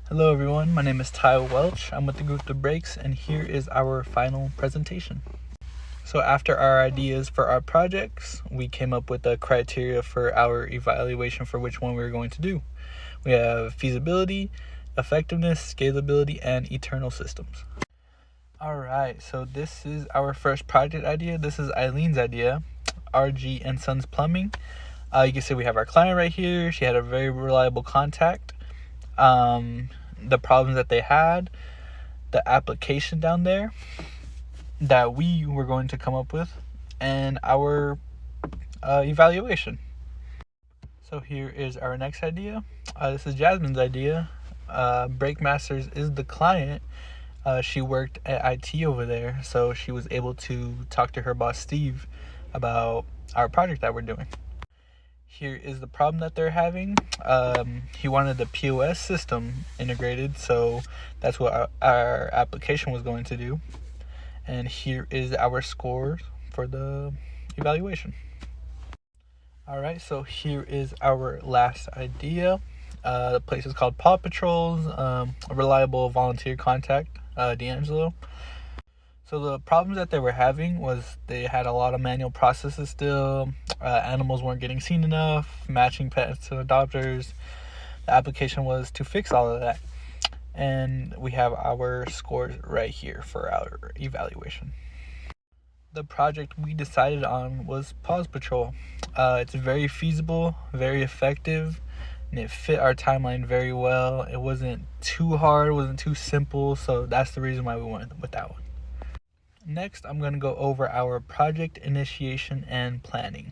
Hello everyone, my name is Ty Welch. I'm with the group The Breaks, and here is our final presentation. So after our ideas for our projects, we came up with the criteria for our evaluation for which one we were going to do. We have feasibility, effectiveness, scalability, and eternal systems. Alright, so this is our first project idea. This is Eileen's idea, RG and Sons Plumbing. You can see we have our client right here. She had a very reliable contact. The problems that they had, the application down there that we were going to come up with, and our evaluation. So here is our next idea. This is Jasmine's idea. Breakmasters is the client. She worked at IT over there, so she was able to talk to her boss Steve about our project that we're doing. Here is the problem that they're having. He wanted the POS system integrated, so that's what our application was going to do. And here is our score for the evaluation. Alright, so here is our last idea. The place is called Paw Patrols, a reliable volunteer contact, D'Angelo. So the problems that they were having was they had a lot of manual processes still. Animals weren't getting seen enough, matching pets to adopters. The application was to fix all of that. And we have our scores right here for our evaluation. The project we decided on was Paw Patrol. It's very feasible, very effective, and it fit our timeline very well. It wasn't too hard, it wasn't too simple, so that's the reason why we went with that one. Next, I'm going to go over our project initiation and planning.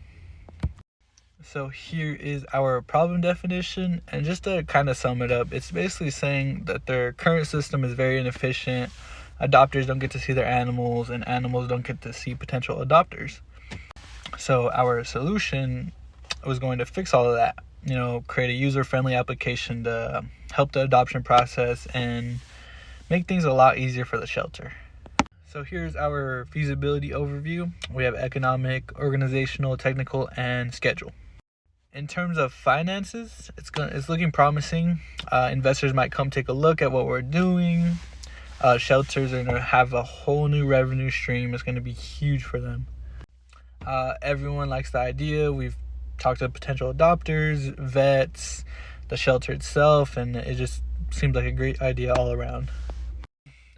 So here is our problem definition, and just to kind of sum it up, it's basically saying that their current system is very inefficient. Adopters don't get to see their animals, and animals don't get to see potential adopters. So our solution was going to fix all of that, create a user-friendly application to help the adoption process and make things a lot easier for the shelter. So here's our feasibility overview. We have economic, organizational, technical, and schedule. In terms of finances, it's looking promising. Investors might come take a look at what we're doing. Shelters are going to have a whole new revenue stream. It's going to be huge for them. Everyone likes the idea. We've talked to potential adopters, vets, the shelter itself, and it just seems like a great idea all around.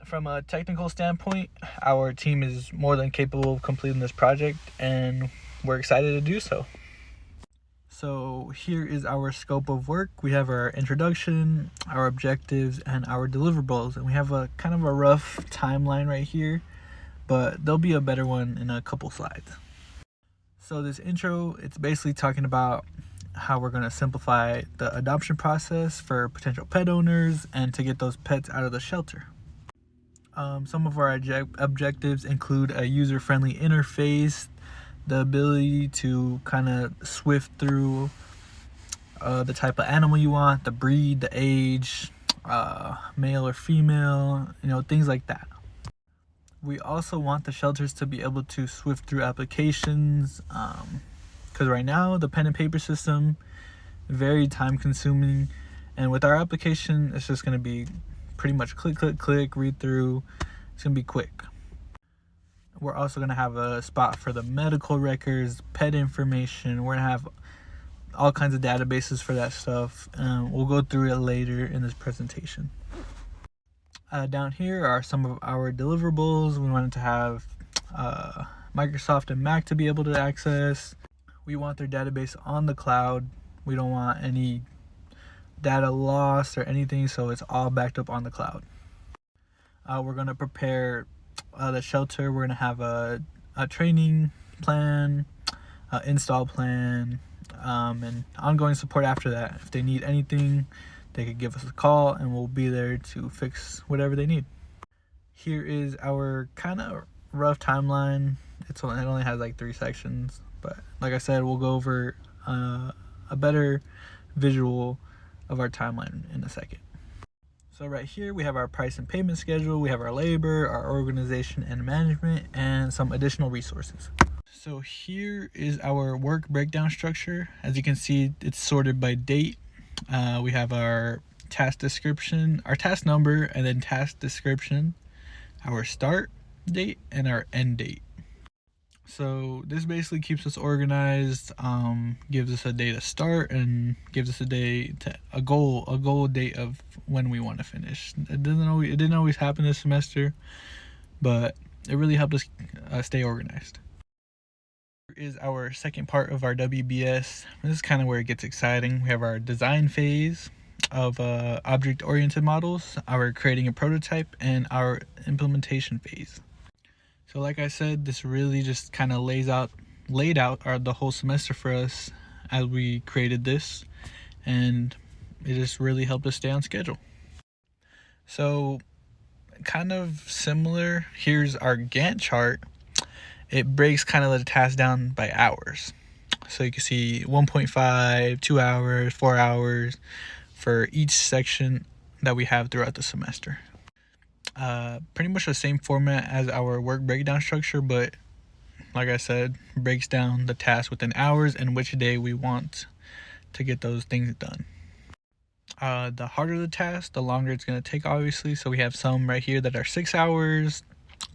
From a technical standpoint, our team is more than capable of completing this project, and we're excited to do so. So here is our scope of work. We have our introduction, our objectives, and our deliverables, and we have a kind of a rough timeline right here, but there'll be a better one in a couple slides. So this intro, it's basically talking about how we're going to simplify the adoption process for potential pet owners and to get those pets out of the shelter. Some of our objectives include a user-friendly interface, the ability to kind of swift through the type of animal you want, the breed, the age, male or female, things like that. We also want the shelters to be able to swift through applications, because right now the pen and paper system, very time consuming, and with our application it's just going to be pretty much click, read through. It's going to be quick. We're also going to have a spot for the medical records, pet information. We're going to have all kinds of databases for that stuff. We'll go through it later in this presentation. Down here are some of our deliverables. We wanted to have Microsoft and Mac to be able to access. We want their database on the cloud. We don't want any data lost or anything, so it's all backed up on the cloud. We're going to prepare the shelter. We're going to have a training plan, install plan, and ongoing support after that. If they need anything, they could give us a call and we'll be there to fix whatever they need. Here is our kind of rough timeline. It only has like 3 sections, but like I said, we'll go over a better visual of our timeline in a second. So right here we have our price and payment schedule, we have our labor, our organization and management, and some additional resources. So here is our work breakdown structure. As you can see, it's sorted by date. We have our task description, our task number, and then task description, our start date, and our end date. So this basically keeps us organized, gives us a day to start, and gives us a goal date of when we want to finish. It didn't always happen this semester, but it really helped us stay organized. Here is our second part of our WBS. This is kind of where it gets exciting. We have our design phase of object-oriented models, our creating a prototype, and our implementation phase. So like I said, this really just kind of laid out the whole semester for us as we created this, and it just really helped us stay on schedule. So kind of similar, here's our Gantt chart. It breaks kind of the task down by hours. So you can see 1.5, 2 hours, 4 hours for each section that we have throughout the semester. Pretty much the same format as our work breakdown structure, but like I said, breaks down the task within hours and which day we want to get those things done. The harder the task, the longer it's going to take, obviously. So we have some right here that are 6 hours.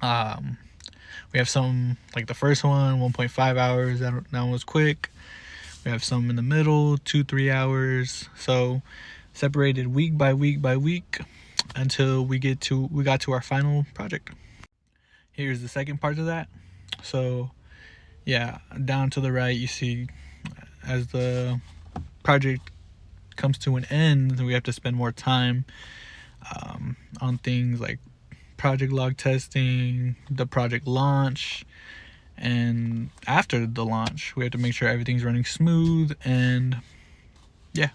We have some, like the first one, 1.5 hours. That one was quick. We have some in the middle, 2-3 hours. So separated week by week by week until we got to our final project. Here's the second part of that. So yeah, down to the right, you see as the project comes to an end, we have to spend more time on things like project log testing, the project launch, and after the launch we have to make sure everything's running smooth. And yeah,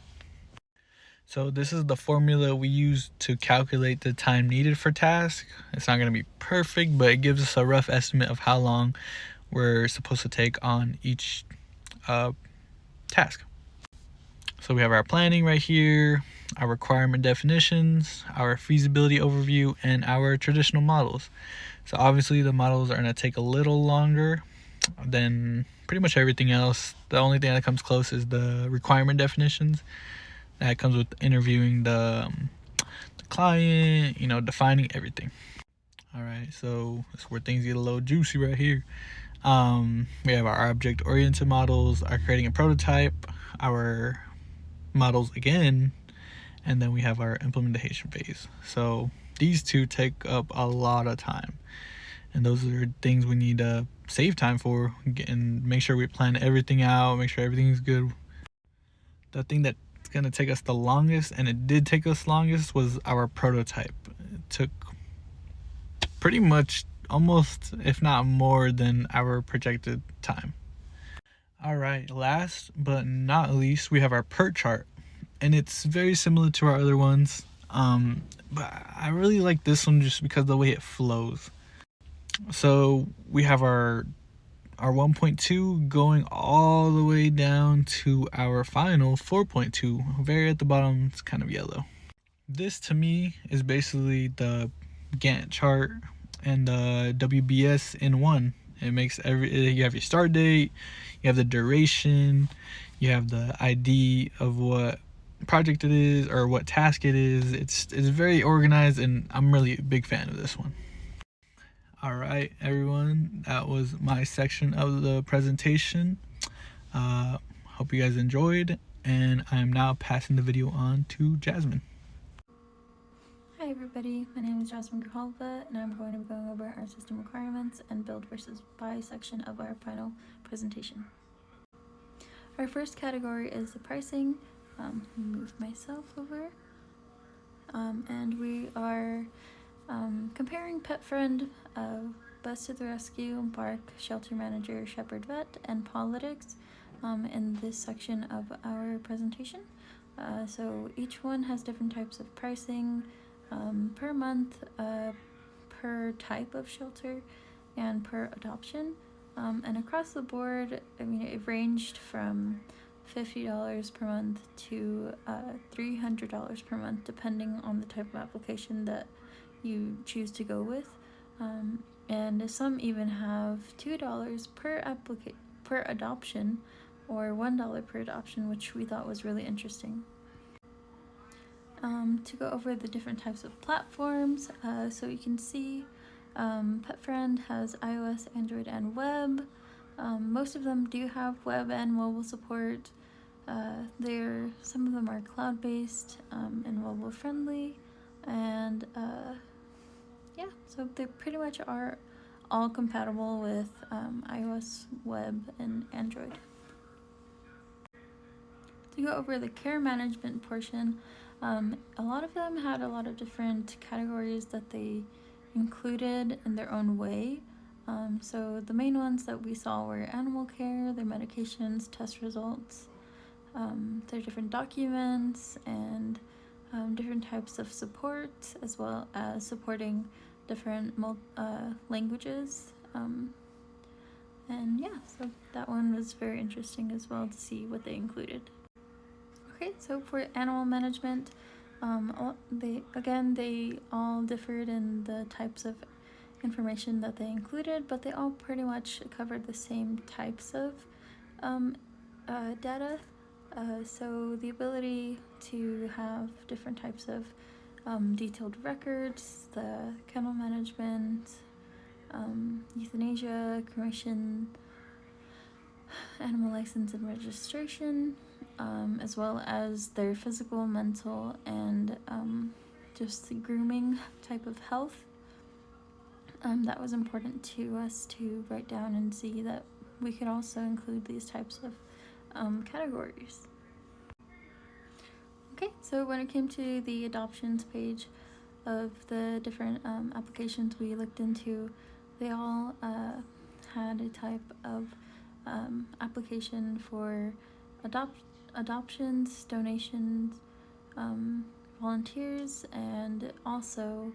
so this is the formula we use to calculate the time needed for tasks. It's not going to be perfect, but it gives us a rough estimate of how long we're supposed to take on each task. So we have our planning right here, our requirement definitions, our feasibility overview, and our traditional models. So obviously the models are going to take a little longer than pretty much everything else. The only thing that comes close is the requirement definitions. That comes with interviewing the client, defining everything. All right, so that's where things get a little juicy right here. We have our object-oriented models, our creating a prototype, our models again, and then we have our implementation phase. So these two take up a lot of time, and those are things we need to save time for and make sure we plan everything out, make sure everything's good. The thing that's going to take us the longest, and it did take us longest, was our prototype. It took pretty much almost, if not more than our projected time. All right, last but not least, we have our PERT chart, and it's very similar to our other ones, but I really like this one just because of the way it flows. So we have our 1.2 going all the way down to our final 4.2. Very at the bottom, it's kind of yellow. This to me is basically the Gantt chart and the WBS in one. It makes you have your start date, you have the duration, you have the ID of what project it is or what task it is. It's very organized, and I'm really a big fan of this one. All right, everyone, that was my section of the presentation. Hope you guys enjoyed, and I am now passing the video on to Jasmine. Hi everybody, my name is Jasmine Grijalva, and I'm going to be going over our system requirements and build versus buy section of our final presentation. Our first category is the pricing. Move myself over. And we are comparing Pet Friend, Bus to the Rescue, Bark, Shelter Manager, Shepherd Vet, and Paw-Lytics in this section of our presentation. So each one has different types of pricing per month, per type of shelter, and per adoption. And across the board, it ranged from $50 per month to $300 per month, depending on the type of application that you choose to go with. And some even have $2 per adoption, or $1 per adoption, which we thought was really interesting. to go over the different types of platforms. So you can see PetFriend has iOS, Android, and web. Most of them do have web and mobile support. Some of them are cloud-based and mobile friendly, and yeah, so they pretty much are all compatible with iOS, web, and Android. To go over the care management portion, a lot of them had a lot of different categories that they included in their own way. So the main ones that we saw were animal care, their medications, test results, their different documents, and different types of support, as well as supporting different languages. And yeah, so that one was very interesting as well to see what they included. Okay, so for animal management, they all differed in the types of information that they included, but they all pretty much covered the same types of data. So the ability to have different types of detailed records, the kennel management, euthanasia, cremation, animal license and registration, as well as their physical, mental, and just the grooming type of health. That was important to us to write down and see that we could also include these types of categories. Okay, so when it came to the adoptions page of the different applications we looked into, they all had a type of application for adoptions, donations, volunteers, and also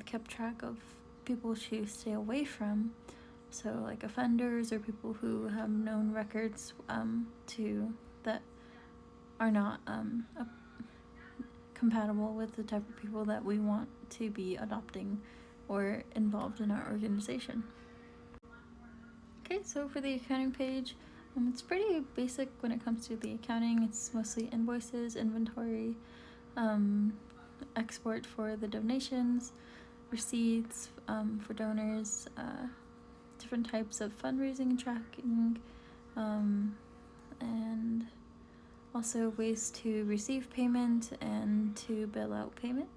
kept track of people to stay away from. So like offenders or people who have known records that are not compatible with the type of people that we want to be adopting or involved in our organization. Okay, so for the accounting page, it's pretty basic when it comes to the accounting. It's mostly invoices, inventory, export for the donations, receipts for donors, different types of fundraising tracking, and also ways to receive payment and to bill out payment.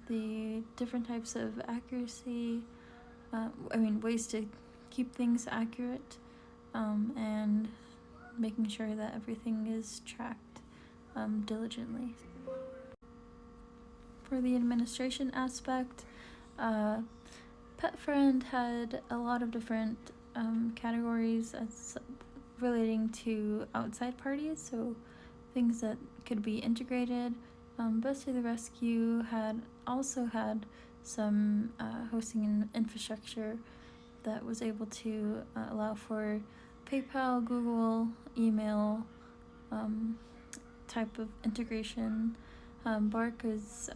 The different types of accuracy, ways to keep things accurate, and making sure that everything is tracked diligently. For the administration aspect, PetFriend had a lot of different categories as relating to outside parties, so things that could be integrated. Bus to the Rescue had some hosting and infrastructure that was able to allow for PayPal, Google, email type of integration. Bark is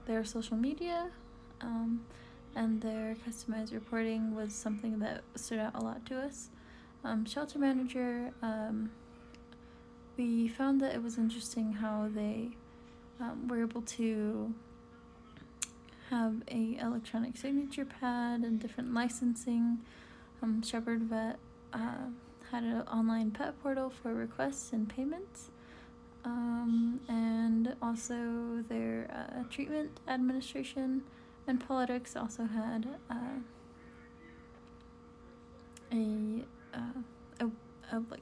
their social media, and their customized reporting was something that stood out a lot to us. Shelter Manager, we found that it was interesting how they were able to have a electronic signature pad and different licensing. Shepherd Vet had an online pet portal for requests and payments, and also their treatment administration. And Politics also had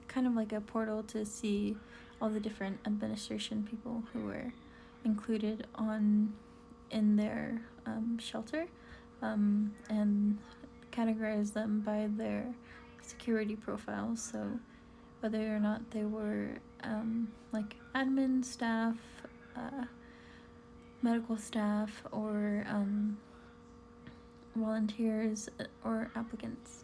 kind of like a portal to see all the different administration people who were included in their shelter, and categorize them by their security profiles. So whether or not they were like admin staff, medical staff, or volunteers or applicants.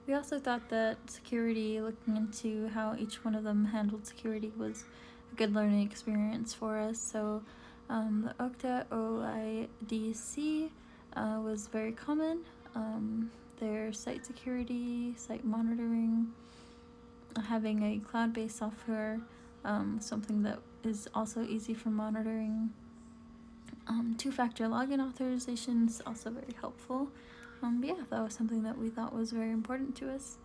We also thought that security, looking into how each one of them handled security, was a good learning experience for us. So the Okta OIDC was very common. Their site security, site monitoring, having a cloud-based software, something that is also easy for monitoring. Two-factor login authorization is also very helpful. But yeah, that was something that we thought was very important to us.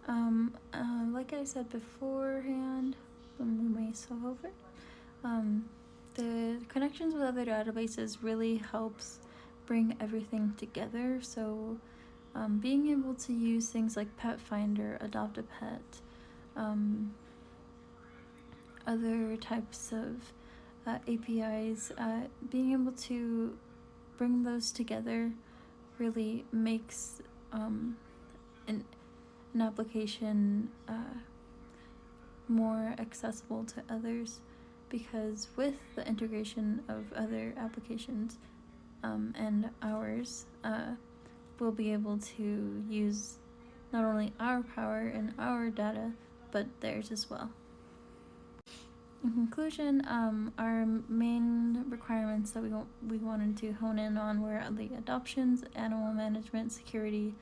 Like I said beforehand, when we may swap over, the connections with other databases really helps bring everything together. So being able to use things like Pet Finder, Adopt a Pet, other types of APIs, being able to bring those together really makes an application more accessible to others, because with the integration of other applications and ours, we'll be able to use not only our power and our data, but theirs as well. In conclusion, our main requirements that we wanted to hone in on were the adoptions, animal management, security,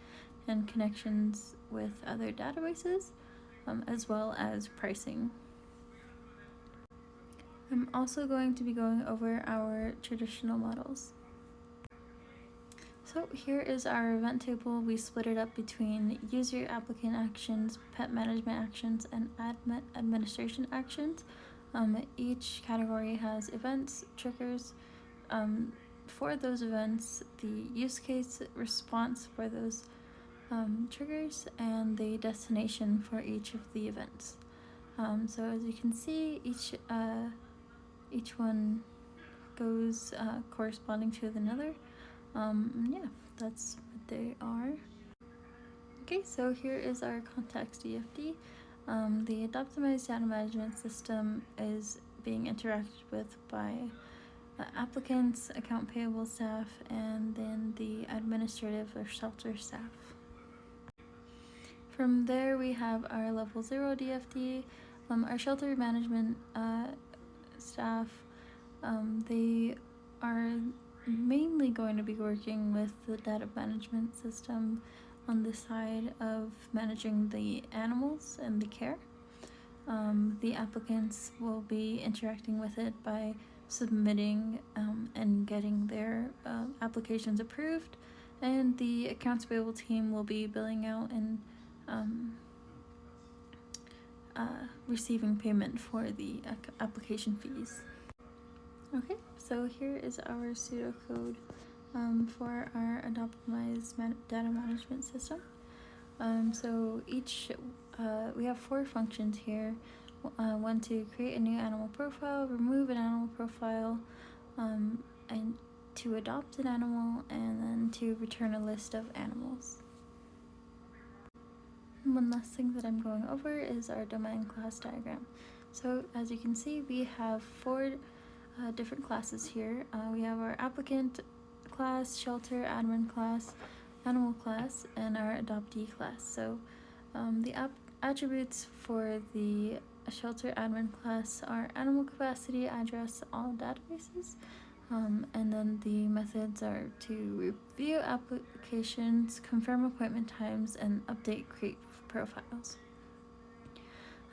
and connections with other databases, as well as pricing. I'm also going to be going over our traditional models. So here is our event table. We split it up between user applicant actions, pet management actions, and administration actions. Each category has events, triggers. For those events, the use case response for those triggers, and the destination for each of the events. So as you can see, each one goes corresponding to another. Yeah, that's what they are. Okay, so here is our context EFD. The Adoptimized Data Management System is being interacted with by applicants, account payable staff, and then the administrative or shelter staff. From there, we have our level 0 DFD, our shelter management staff. They are mainly going to be working with the data management system on the side of managing the animals and the care. The applicants will be interacting with it by submitting and getting their applications approved, and the accounts payable team will be billing out and receiving payment for the application fees. Okay, so here is our pseudocode for our Adoptimized data management system. So we have 4 functions here. One to create a new animal profile, remove an animal profile, and to adopt an animal, and then to return a list of animals. One last thing that I'm going over is our domain class diagram. So as you can see, we have 4 different classes here. We have our applicant class, shelter admin class, animal class, and our adoptee class. So the attributes for the shelter admin class are animal capacity, address, all databases, and then the methods are to review applications, confirm appointment times, and update create profiles.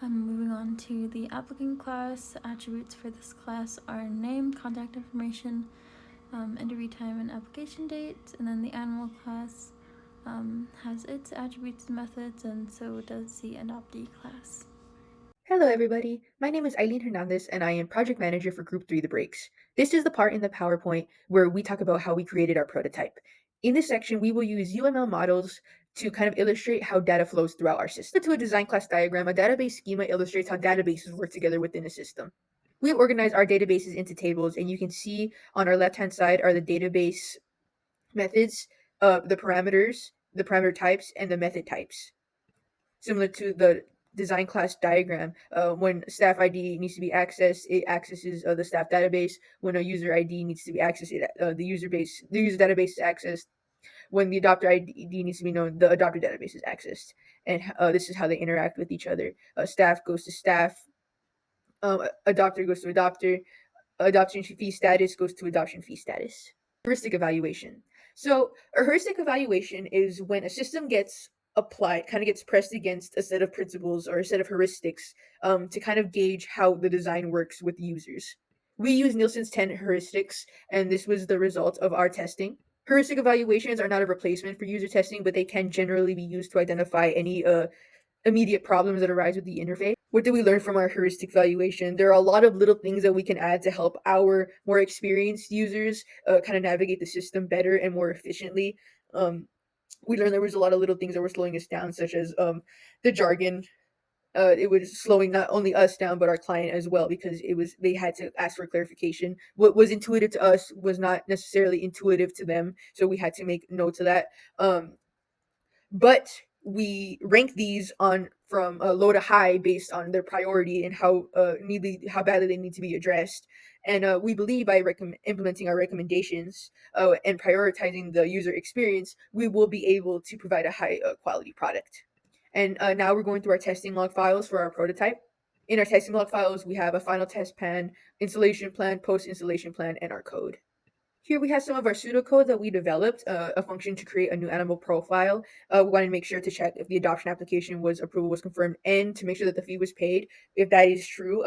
Moving on to the applicant class, attributes for this class are name, contact information, interview time, and application date. And then the animal class has its attributes and methods, and so does the adoptee class. Hello, everybody. My name is Eileen Hernandez, and I am project manager for Group 3 The Breaks. This is the part in the PowerPoint where we talk about how we created our prototype. In this section, we will use UML models to kind of illustrate how data flows throughout our system. To a design class diagram, a database schema illustrates how databases work together within a system. We have organized our databases into tables, and you can see on our left-hand side are the database methods, the parameters, the parameter types, and the method types. Similar to the design class diagram, when staff ID needs to be accessed, it accesses the staff database. When a user ID needs to be accessed, the user database is accessed. When the adopter ID needs to be known, the adopter database is accessed. And this is how they interact with each other. Staff goes to staff. Adopter goes to adopter. Adoption fee status goes to adoption fee status. Heuristic evaluation. So a heuristic evaluation is when a system gets applied, kind of gets pressed against a set of principles or a set of heuristics to kind of gauge how the design works with users. We use Nielsen's 10 heuristics, and this was the result of our testing. Heuristic evaluations are not a replacement for user testing, but they can generally be used to identify any immediate problems that arise with the interface. What did we learn from our heuristic evaluation? There are a lot of little things that we can add to help our more experienced users kind of navigate the system better and more efficiently. Um, we learned there was a lot of little things that were slowing us down, such as the jargon. It was slowing not only us down but our client as well, because they had to ask for clarification. What was intuitive to us was not necessarily intuitive to them, so we had to make notes of that. But we rank these on from low to high based on their priority and how badly they need to be addressed. And we believe by implementing our recommendations and prioritizing the user experience, we will be able to provide a high quality product. And now we're going through our testing log files for our prototype. In our testing log files, we have a final test plan, installation plan, post installation plan, and our code. Here we have some of our pseudocode that we developed, a function to create a new animal profile. We wanted to make sure to check if the adoption application approval was confirmed, and to make sure that the fee was paid. If that is true,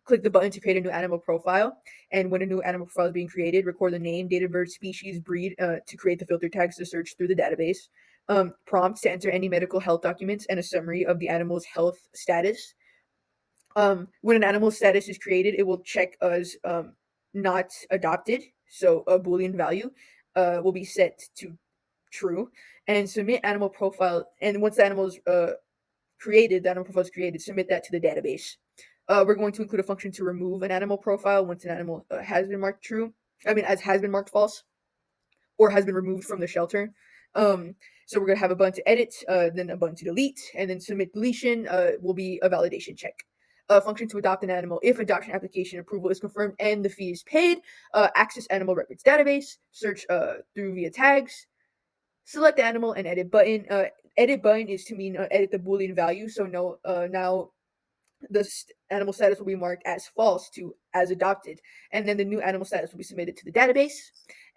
click the button to create a new animal profile. And when a new animal profile is being created, record the name, date of birth, species, breed to create the filter tags to search through the database. Prompts to enter any medical health documents and a summary of the animal's health status. When an animal status is created, it will check as not adopted, so a Boolean value will be set to true, and submit animal profile. And once the animal is created, the animal profile is created, submit that to the database. We're going to include a function to remove an animal profile once an animal has been marked true. Has been marked false, or has been removed from the shelter. So we're going to have a button to edit, then a button to delete, and then submit deletion will be a validation check. A function to adopt an animal. If adoption application approval is confirmed and the fee is paid, access animal records database, search through via tags, select the animal, and edit button. Edit button is to mean edit the Boolean value. So now the animal status will be marked as false to as adopted, and then the new animal status will be submitted to the database.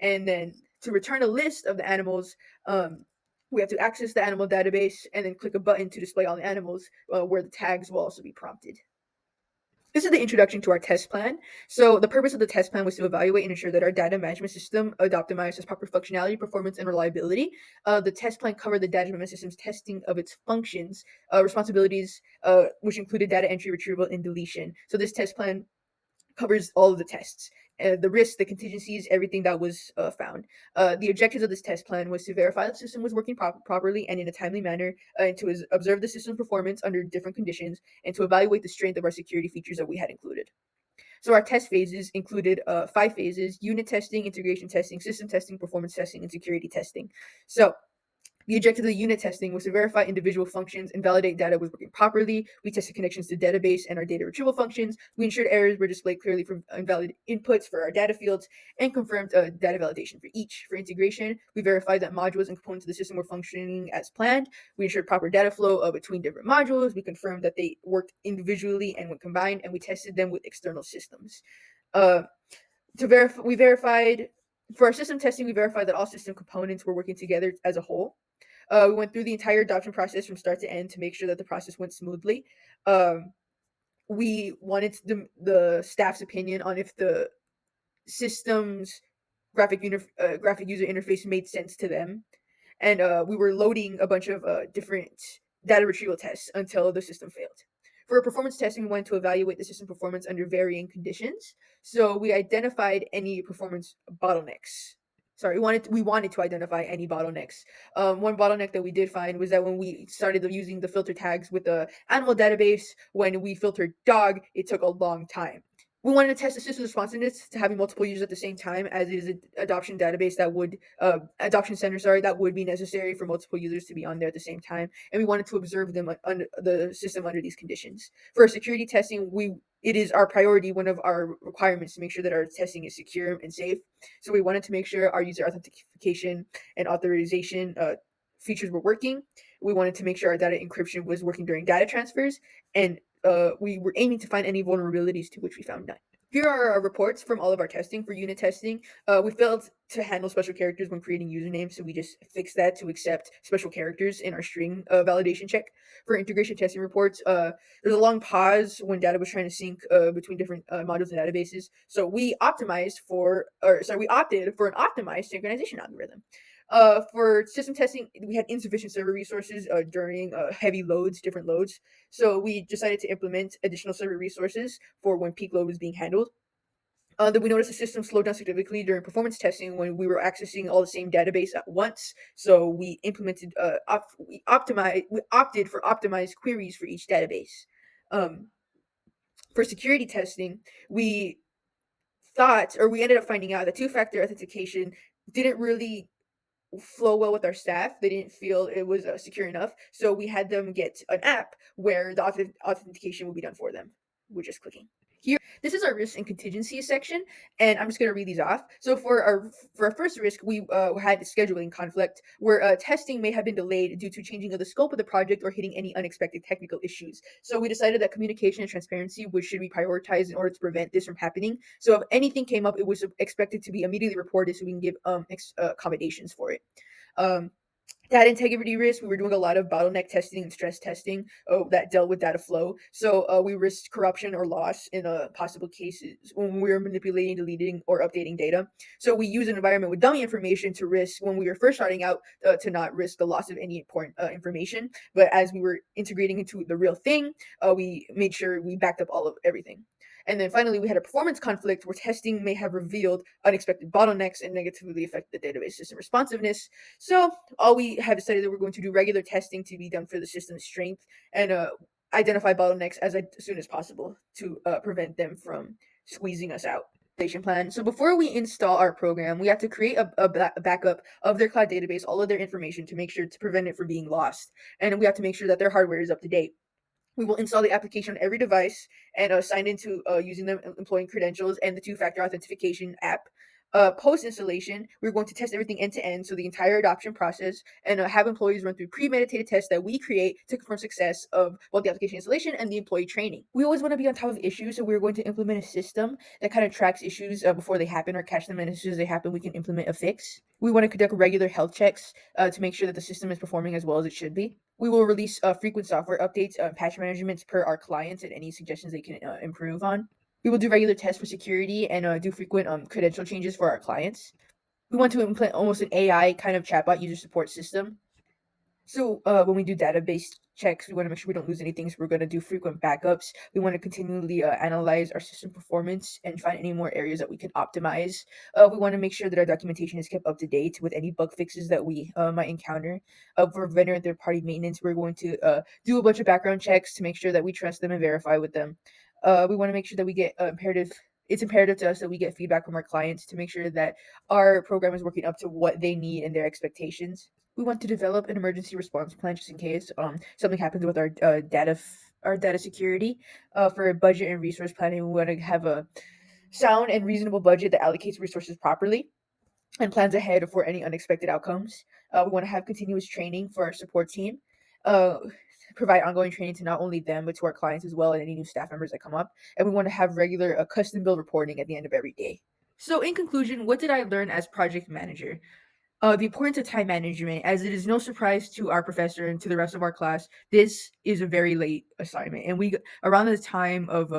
And then to return a list of the animals, we have to access the animal database and then click a button to display all the animals, where the tags will also be prompted. This is the introduction to our test plan. So the purpose of the test plan was to evaluate and ensure that our data management system optimized has proper functionality, performance, and reliability. The test plan covered the data management system's testing of its functions, responsibilities, which included data entry, retrieval, and deletion. So this test plan covers all of the tests, the risks, the contingencies, everything that was found. The objectives of this test plan was to verify the system was working properly and in a timely manner, and to observe the system's performance under different conditions, and to evaluate the strength of our security features that we had included. So our test phases included 5 phases: unit testing, integration testing, system testing, performance testing, and security testing. So the objective of the unit testing was to verify individual functions and validate data was working properly. We tested connections to database and our data retrieval functions. We ensured errors were displayed clearly from invalid inputs for our data fields, and confirmed data validation for each. For integration, we verified that modules and components of the system were functioning as planned. We ensured proper data flow between different modules. We confirmed that they worked individually and when combined, and we tested them with external systems. We verified for our system testing, we verified that all system components were working together as a whole. We went through the entire adoption process from start to end to make sure that the process went smoothly. We wanted the staff's opinion on if the system's graphic user interface made sense to them, and we were loading a bunch of different data retrieval tests until the system failed. For performance testing, we wanted to evaluate the system performance under varying conditions. So we identified any performance bottlenecks. Sorry, we wanted to identify any bottlenecks. One bottleneck that we did find was that when we started using the filter tags with the animal database, when we filtered dog, it took a long time. We wanted to test the system's responsiveness to having multiple users at the same time, as it is an adoption database adoption center, that would be necessary for multiple users to be on there at the same time. And we wanted to observe them under the system under these conditions. For security testing, it is our priority, one of our requirements, to make sure that our testing is secure and safe. So we wanted to make sure our user authentication and authorization features were working. We wanted to make sure our data encryption was working during data transfers, and we were aiming to find any vulnerabilities, to which we found none. Here are our reports from all of our testing. For unit testing, we failed to handle special characters when creating usernames, so we just fixed that to accept special characters in our string validation check. For integration testing reports, there's a long pause when data was trying to sync between different modules and databases, so we we opted for an optimized synchronization algorithm. For system testing, we had insufficient server resources during heavy loads, different loads. So we decided to implement additional server resources for when peak load was being handled. Then we noticed the system slowed down significantly during performance testing when we were accessing all the same database at once. So we we opted for optimized queries for each database. Um, for security testing, we we ended up finding out that two-factor authentication didn't really flow well with our staff. They didn't feel it was secure enough, so we had them get an app where the authentication will be done for them. We're just clicking. Here, this is our risks and contingencies section, and I'm just going to read these off. So for our first risk, we had a scheduling conflict where testing may have been delayed due to changing of the scope of the project or hitting any unexpected technical issues. So we decided that communication and transparency should be prioritized in order to prevent this from happening. So if anything came up, it was expected to be immediately reported so we can give accommodations for it. Um, Data integrity risk, we were doing a lot of bottleneck testing and stress testing that dealt with data flow. So we risked corruption or loss in possible cases when we were manipulating, deleting, or updating data. So we use an environment with dummy information to risk when we were first starting out to not risk the loss of any important information. But as we were integrating into the real thing, we made sure we backed up all of everything. And then finally, we had a performance conflict where testing may have revealed unexpected bottlenecks and negatively affected the database system responsiveness. So all we have decided that we're going to do regular testing to be done for the system's strength and identify bottlenecks as soon as possible to prevent them from squeezing us out. Plan. So before we install our program, we have to create a backup of their cloud database, all of their information to make sure to prevent it from being lost. And we have to make sure that their hardware is up to date. We will install the application on every device and sign into using them employing credentials and the two-factor authentication app. Post installation, we're going to test everything end to end, so the entire adoption process, and have employees run through premeditated tests that we create to confirm success of both the application installation and the employee training. We always want to be on top of issues, so we're going to implement a system that kind of tracks issues before they happen or catch them, and as soon as they happen, we can implement a fix. We want to conduct regular health checks to make sure that the system is performing as well as it should be. We will release frequent software updates, patch managements per our clients, and any suggestions they can improve on. We will do regular tests for security and do frequent credential changes for our clients. We want to implement almost an AI kind of chatbot user support system. So when we do database checks, we want to make sure we don't lose anything. So we're going to do frequent backups. We want to continually analyze our system performance and find any more areas that we can optimize. We want to make sure that our documentation is kept up to date with any bug fixes that we might encounter. For vendor and third-party maintenance, we're going to do a bunch of background checks to make sure that we trust them and verify with them. We want to make sure that we get it's imperative to us that we get feedback from our clients to make sure that our program is working up to what they need and their expectations. We want to develop an emergency response plan just in case something happens with our data security. For budget and resource planning, we want to have a sound and reasonable budget that allocates resources properly and plans ahead for any unexpected outcomes. We want to have continuous training for our support team. Uh, Provide ongoing training to not only them but to our clients as well and any new staff members that come up. And we want to have regular custom build reporting at the end of every day. So in conclusion, what did I learn as project manager? The importance of time management, as it is no surprise to our professor and to the rest of our class, this is a very late assignment, and around the time of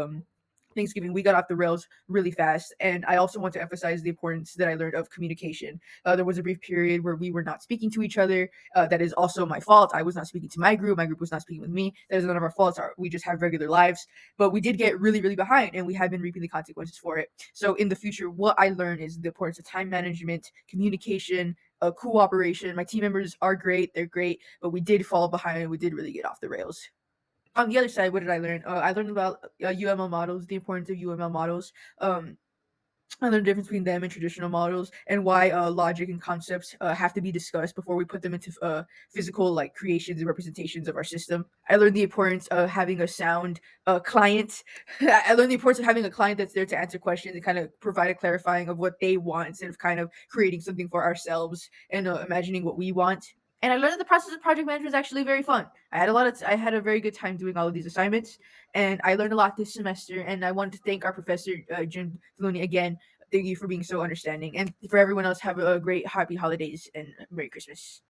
Thanksgiving, we got off the rails really fast. And I also want to emphasize the importance that I learned of communication. There was a brief period where we were not speaking to each other. That is also my fault. I was not speaking to my group. My group was not speaking with me. That is none of our faults. We just have regular lives. But we did get really, really behind, and we have been reaping the consequences for it. So in the future, what I learned is the importance of time management, communication, cooperation. My team members are great. They're great. But we did fall behind, and we did really get off the rails. On the other side, what did I learn? I learned about UML models, the importance of UML models. I learned the difference between them and traditional models, and why logic and concepts have to be discussed before we put them into physical like creations and representations of our system. I learned the importance of having a sound client. I learned the importance of having a client that's there to answer questions and kind of provide a clarifying of what they want instead of kind of creating something for ourselves and imagining what we want. And I learned that the process of project management is actually very fun. I had a very good time doing all of these assignments, and I learned a lot this semester. And I wanted to thank our professor, June Filoni, again. Thank you for being so understanding, and for everyone else, have a great, happy holidays and Merry Christmas.